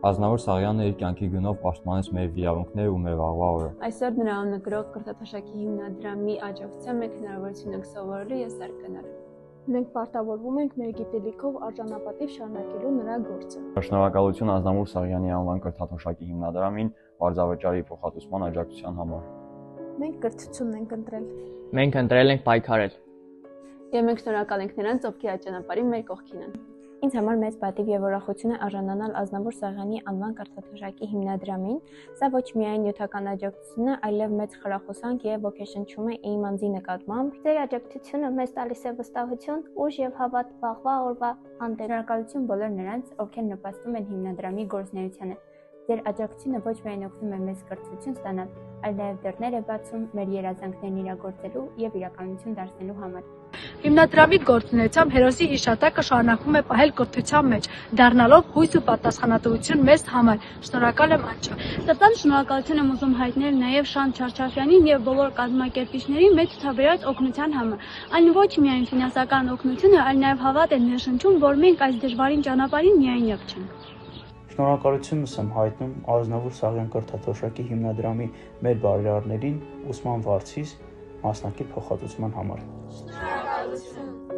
Ազնավուր Սաղյանը իր կյանքի գնով պաշտպանեց մեր իրավունքները ու մեր վաղվա օրը։ Այսօր նրա աննկրող կրթաթոշակի հիմնադրամի աջակցությամբ մենք հնարավորություն ենք սովորելու եւ զարգանալու։ Մենք պարտավորվում ենք մեր գիտելիքով արժանապատիվ շարունակելու նրա գործը։ Շնորհակալություն Ազնավուր Սաղյանի անվան կրթաթոշակի հիմնադրամին վարձավճարի փոխհատուցման աջակցության համար։ Մենք կրթությունն ենք ընտրել։ Մենք ընտրել ենք պայքարել։ Եվ մենք շնորհակալ ենք նրանց, ովքեր այդ ճանապարհին մեր կողքին են։ Ինձ համար մեծ պատիվ եւ ուրախություն է արժանանալ Ազնավուր Սաղյանի անվան կրթաթոշակի հիմնադրամին։ Սա ոչ միայն նյութական աջակցություն է, այլև մեծ խրախուսանք եւ ոգեշնչում է իմ անձի նկատմամբ։ Ձեր աջակցությունը մեզ տալիս է վստահություն, ուժ եւ հավատ վաղվա օրվա հանդեպ։ Շնորհակալություն բոլոր նրանց, ովքեր նպաստում են հիմնադրամի գործունեությանը։ Ձեր աջակցությունը ոչ միայն օգնում է մեզ կրթություն ստանալ, այլ նաև դռներ է բացում մեր երազանքներն իրագործելու եւ իրականություն դարձնելու համար։ Հիմնադրամի գործունեությամբ հերոսի հիշատակը շարունակվում է պահել կրթության մեջ, դառնալով հույս ու պատասխանատվություն մեզ համար։ Շնորհակալ եմ Անչա։ Սրտան շնորհակալություն եմ ուզում հայտնել նաև Շանթ Չարչարյանին եւ բոլոր կազմակերպիչներին մեծ ցուցաբերած օգնության համար։ Այն ոչ միայն ֆինանսական օգնություն է, այլ նաև հավատ է ներշնչում, որ մենք այս դժվարին ճանապարհին միայնակ չենք։ Շնորհակալությունս եմ հայտնում Ազնավուր Սաղյան կրթաթոշակի հիմնադրամի մեր բարերարներին ուսման վարձից մասնակի փոխհատուցման համար։ Շնորհակալություն։